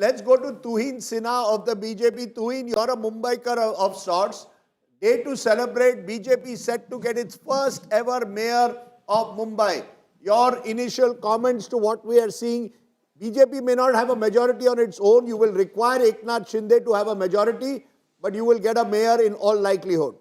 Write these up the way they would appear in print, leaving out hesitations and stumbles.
let's go to Tuhin Sinha of the BJP. Tuhin, you're a Mumbaikar of sorts. Day to celebrate, BJP set to get its first ever mayor of Mumbai. Your initial comments to what we are seeing. BJP may not have a majority on its own. You will require Eknath Shinde to have a majority, but you will get a mayor in all likelihood.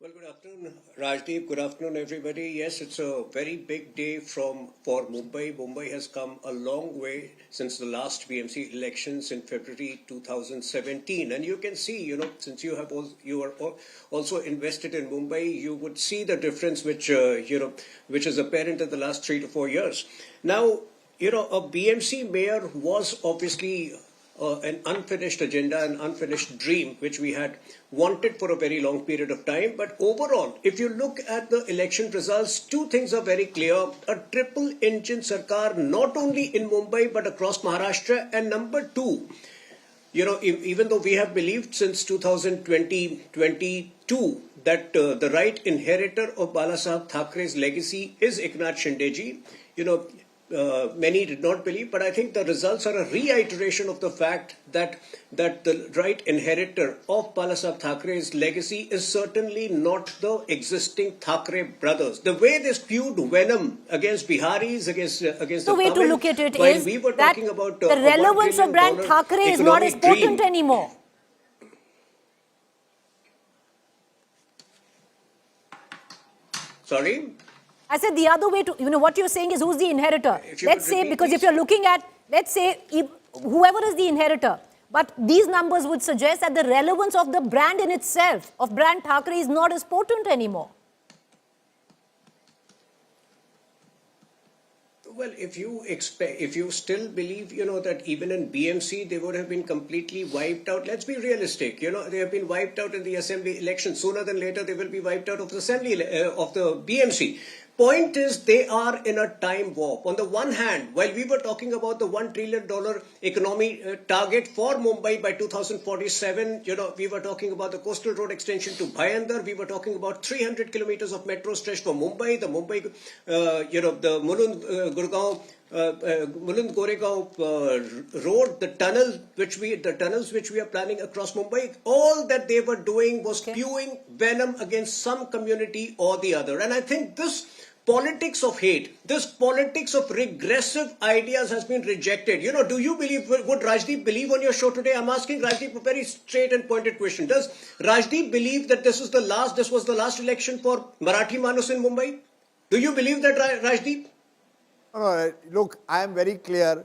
Well, good afternoon, Rajdeep. Good afternoon, everybody. Yes, it's a very big day for Mumbai. Mumbai has come a long way since the last BMC elections in February 2017. And you can see, since you are also invested in Mumbai, you would see the difference which is apparent in the last 3 to 4 years. Now, a BMC mayor was obviously an unfinished agenda, an unfinished dream, which we had wanted for a very long period of time. But overall, if you look at the election results, two things are very clear. A triple engine Sarkar, not only in Mumbai, but across Maharashtra. And number two, even though we have believed since 2022 that the right inheritor of Balasaheb Thackeray's legacy is Eknath Shinde ji, many did not believe, but I think the results are a reiteration of the fact that the right inheritor of Balasaheb Thackeray's legacy is certainly not the existing Thackeray brothers. The way they spewed venom against Biharis, against the way Tamil, to look at it while is we were that talking about the relevance of brand Thackeray is not as potent anymore. Sorry? I said the other way to, what you're saying is who's the inheritor? Let's say, because if you're looking at, let's say, whoever is the inheritor, but these numbers would suggest that the relevance of the brand in itself, of brand Thackeray, is not as potent anymore. Well, if you still believe, that even in BMC they would have been completely wiped out. Let's be realistic. They have been wiped out in the assembly election. Sooner than later, they will be wiped out of the assembly of the BMC. Point is, they are in a time warp. On the one hand, while we were talking about the $1 trillion economy target for Mumbai by 2047, we were talking about the coastal road extension to Bhayandar. We were talking about 300 kilometers of metro stretch for Mumbai, the the Mulund Goregaon road, the tunnels which we are planning across Mumbai. All that they were doing was spewing venom against some community or the other. And I think this politics of hate, this politics of regressive ideas has been rejected. Do you believe, would Rajdeep believe on your show today? I'm asking Rajdeep a very straight and pointed question. Does Rajdeep believe that this was the last election for Marathi Manus in Mumbai? Do you believe that, Rajdeep? No, look, I am very clear.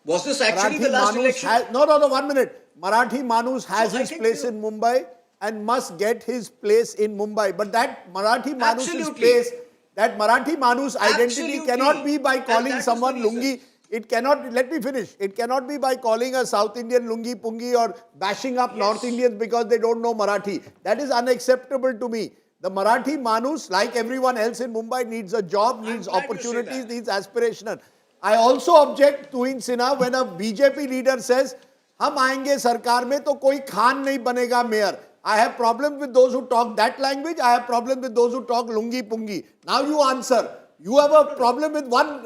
Was this actually the last election? No, 1 minute. Marathi Manus has his place in Mumbai and must get his place in Mumbai. But that Marathi Manus' place, that Marathi Manus identity cannot be by calling someone lungi. It cannot, let me finish. It cannot be by calling a South Indian lungi pungi or bashing up North Indians because they don't know Marathi. That is unacceptable to me. The Marathi Manus, like everyone else in Mumbai, needs a job, needs opportunities, needs aspirational. I also object to Tuhin Sinha when a BJP leader says, "Hum aayenge sarkar mein to koi Khan nahi banega mayor." I have problems with those who talk that language. I have problems with those who talk lungi pungi. Now you answer. You have a problem with one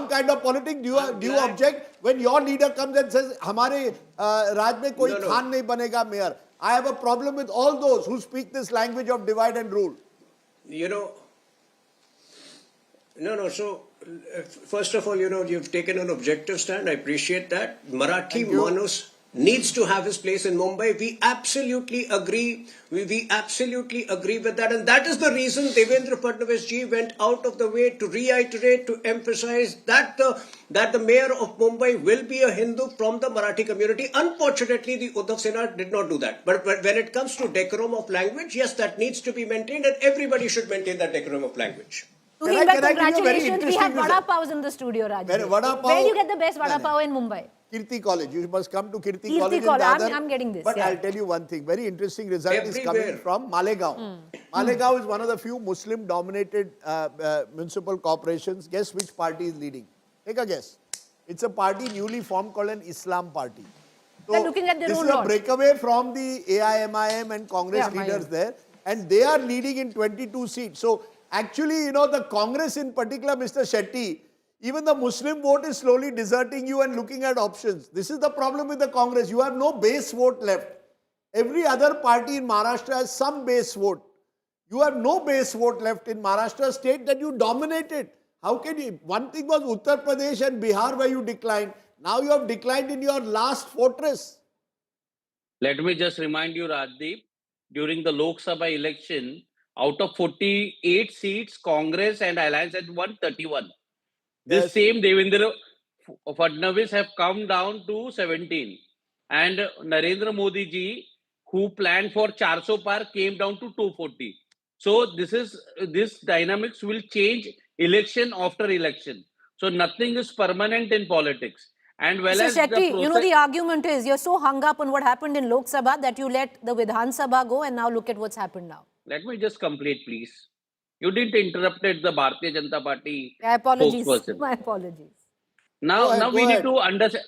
kind of politics. Do you object when your leader comes and says, "Hamare Raj mein koi Khan nahi banega mayor"? I have a problem with all those who speak this language of divide and rule. So, first of all, you've taken an objective stand. I appreciate that. Marathi Manus needs to have his place in Mumbai. We absolutely agree. We absolutely agree with that. And that is the reason Devendra Fadnavis ji went out of the way to reiterate, to emphasize that the mayor of Mumbai will be a Hindu from the Marathi community. Unfortunately, the Uddhav Sena did not do that. But when it comes to decorum of language, yes, that needs to be maintained, and everybody should maintain that decorum of language. Congratulations. We have Vada Pavs in the studio, Raj. Where do you get the best Vada Pav in Mumbai? Kirti College. You must come to Kirti College. I'm getting this. But I'll tell you one thing. Very interesting result is coming from Malegaon. Malegaon is one of the few Muslim-dominated municipal corporations. Guess which party is leading? Take a guess. It's a party newly formed called an Islam party. So they're looking at their this own is a lot. breakaway from the AIMIM and Congress leaders there. And they are leading in 22 seats. So actually, the Congress in particular, Mr. Shetty, Even the Muslim vote is slowly deserting you and looking at options. This is the problem with the Congress. You have no base vote left. Every other party in Maharashtra has some base vote. You have no base vote left in Maharashtra, state that you dominated. How can you? One thing was Uttar Pradesh and Bihar where you declined. Now you have declined in your last fortress. Let me just remind you, Rajdeep, during the Lok Sabha election, out of 48 seats, Congress and Alliance had won 31. This Yes. same Devendra Fadnavis have come down to 17. And Narendra Modi ji, who planned for 400 par, came down to 240. So this dynamics will change election after election. So nothing is permanent in politics. And well Mr. as Shetty, the you know, the argument is you're so hung up on what happened in Lok Sabha that you let the Vidhan Sabha go and now look at what's happened now. Let me just complete, please. You didn't interrupt the Bharatiya Janata Party My apologies. spokesperson. My apologies. Now Go we need ahead. to understand.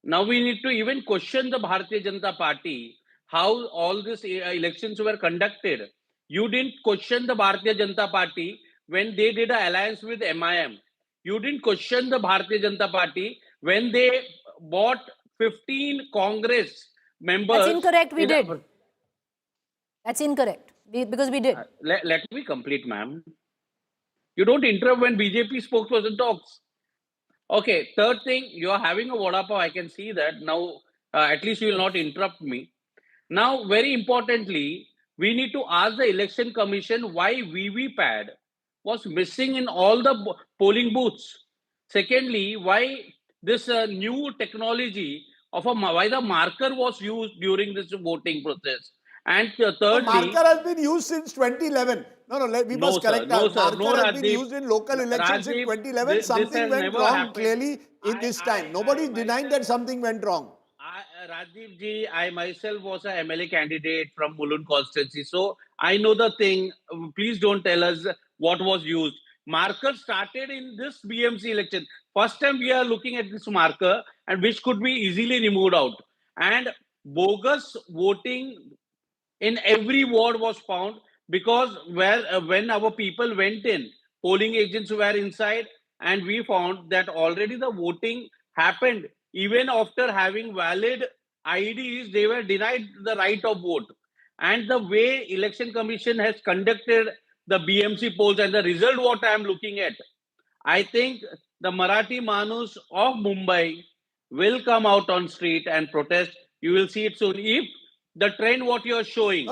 Now we need to even question the Bharatiya Janata Party, how all these elections were conducted. You didn't question the Bharatiya Janata Party when they did an alliance with MIM. You didn't question the Bharatiya Janata Party when they bought 15 Congress members. That's incorrect, we did. That's incorrect, because we did. Let me complete, ma'am. You don't interrupt when BJP spokesperson talks. Okay, third thing, you are having a vada pav. I can see that. Now, at least you will not interrupt me. Now, very importantly, we need to ask the election commission why VVPAD was missing in all the polling booths. Secondly, why this new technology of why the marker was used during this voting process. And The thirdly, marker has been used since 2011. We no, must sir. correct No, that. sir. Marker No, has been Rajdeep. used in local elections in Rajdeep, 2011. this Something has went never wrong happened. clearly in this time. Nobody is denying that something went wrong. Rajiv ji, I myself was a MLA candidate from Mulund constituency, so I know the thing. Please don't tell us what was used. Marker started in this BMC election. First time we are looking at this marker, and which could be easily removed out. And bogus voting in every ward was found, because when our people went in, polling agents were inside, and we found that already the voting happened. Even after having valid IDs, they were denied the right of vote. And the way election commission has conducted the BMC polls and the result what I am looking at, I think the Marathi Manus of Mumbai will come out on street and protest. You will see it soon. If the trend what you are showing